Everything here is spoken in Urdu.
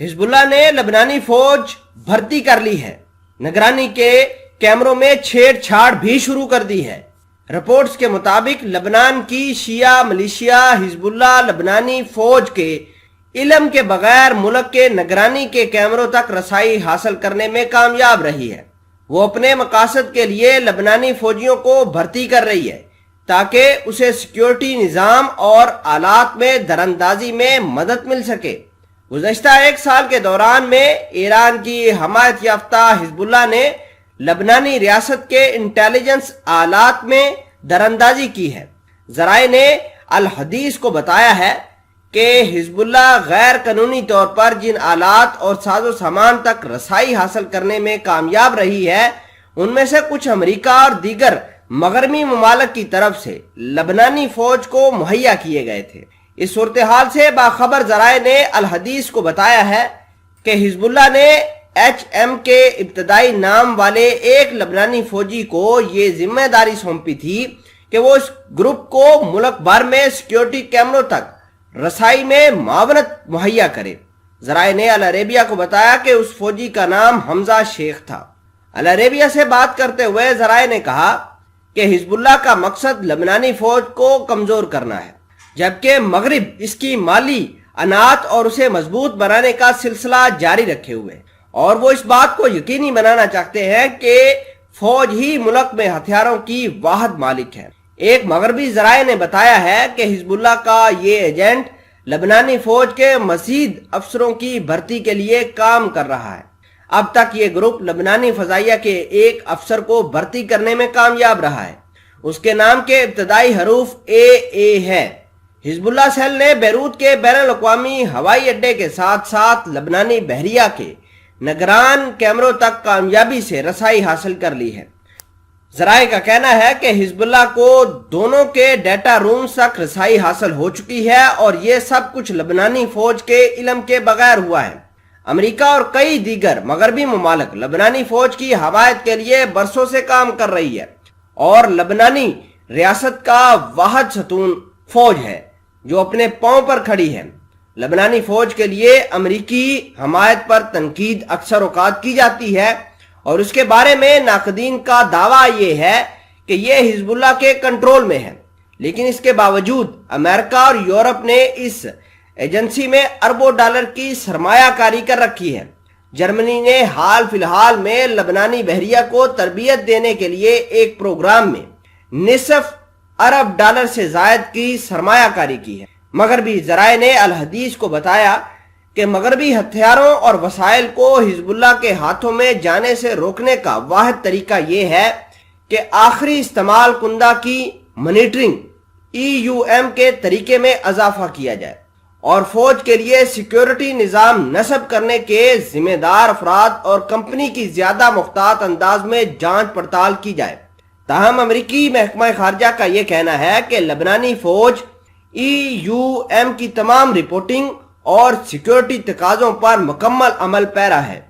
حزب اللہ نے لبنانی فوج بھرتی کر لی ہے، نگرانی کے کیمروں میں چھیڑ چھاڑ بھی شروع کر دی ہے۔ رپورٹس کے مطابق لبنان کی شیعہ ملیشیا حزب اللہ لبنانی فوج کے علم کے بغیر ملک کے نگرانی کے کیمروں تک رسائی حاصل کرنے میں کامیاب رہی ہے۔ وہ اپنے مقاصد کے لیے لبنانی فوجیوں کو بھرتی کر رہی ہے تاکہ اسے سیکیورٹی نظام اور آلات میں دراندازی میں مدد مل سکے۔ گزشتہ ایک سال کے دوران میں ایران کی حمایت یافتہ حزب اللہ نے لبنانی ریاست کے انٹیلیجنس آلات میں دراندازی کی ہے۔ ذرائع نے الحدیث کو بتایا ہے کہ حزب اللہ غیر قانونی طور پر جن آلات اور ساز و سامان تک رسائی حاصل کرنے میں کامیاب رہی ہے ان میں سے کچھ امریکہ اور دیگر مغربی ممالک کی طرف سے لبنانی فوج کو مہیا کیے گئے تھے۔ اس صورتحال سے باخبر ذرائع نے الحدیث کو بتایا ہے کہ حزب اللہ نے ایچ ایم کے ابتدائی نام والے ایک لبنانی فوجی کو یہ ذمہ داری سونپی تھی کہ وہ اس گروپ کو ملک بھر میں سیکیورٹی کیمروں تک رسائی میں معاونت مہیا کرے۔ ذرائع نے العربیہ کو بتایا کہ اس فوجی کا نام حمزہ شیخ تھا۔ العربیہ سے بات کرتے ہوئے ذرائع نے کہا کہ حزب اللہ کا مقصد لبنانی فوج کو کمزور کرنا ہے، جبکہ مغرب اس کی مالی اناعت اور اسے مضبوط بنانے کا سلسلہ جاری رکھے ہوئے، اور وہ اس بات کو یقینی بنانا چاہتے ہیں کہ فوج ہی ملک میں ہتھیاروں کی واحد مالک ہے۔ ایک مغربی ذرائع نے بتایا ہے کہ حزب اللہ کا یہ ایجنٹ لبنانی فوج کے مزید افسروں کی بھرتی کے لیے کام کر رہا ہے۔ اب تک یہ گروپ لبنانی فضائیہ کے ایک افسر کو بھرتی کرنے میں کامیاب رہا ہے۔ اس کے نام کے ابتدائی حروف اے ہے۔ حزب اللہ سیل نے بیروت کے بین الاقوامی ہوائی اڈے کے ساتھ ساتھ لبنانی بحریہ کے نگران کیمروں تک کامیابی سے رسائی حاصل کر لی ہے۔ ذرائع کا کہنا ہے کہ حزب اللہ کو دونوں کے ڈیٹا رومز تک رسائی حاصل ہو چکی ہے اور یہ سب کچھ لبنانی فوج کے علم کے بغیر ہوا ہے۔ امریکہ اور کئی دیگر مغربی ممالک لبنانی فوج کی حمایت کے لیے برسوں سے کام کر رہی ہے اور لبنانی ریاست کا واحد ستون فوج ہے جو اپنے پاؤں پر کھڑی ہے۔ لبنانی فوج کے لیے امریکی حمایت پر تنقید اکثر اوقات کی جاتی ہے اور اس کے بارے میں ناقدین کا دعویٰ یہ ہے کہ یہ حزب اللہ کے کنٹرول میں ہے، لیکن اس کے باوجود امریکہ اور یورپ نے اس ایجنسی میں اربوں ڈالر کی سرمایہ کاری کر رکھی ہے۔ جرمنی نے حال فی الحال میں لبنانی بحریہ کو تربیت دینے کے لیے ایک پروگرام میں نصف ارب ڈالر سے زائد کی سرمایہ کاری کی ہے۔ مغربی ذرائع نے الحدیث کو بتایا کہ مغربی ہتھیاروں اور وسائل کو حزب اللہ کے ہاتھوں میں جانے سے روکنے کا واحد طریقہ یہ ہے کہ آخری استعمال کنندہ کی مانیٹرنگ EUM کے طریقے میں اضافہ کیا جائے اور فوج کے لیے سیکیورٹی نظام نصب کرنے کے ذمہ دار افراد اور کمپنی کی زیادہ محتاط انداز میں جانچ پڑتال کی جائے۔ تاہم امریکی محکمہ خارجہ کا یہ کہنا ہے کہ لبنانی فوج EUM کی تمام رپورٹنگ اور سیکیورٹی تقاضوں پر مکمل عمل پیرا ہے۔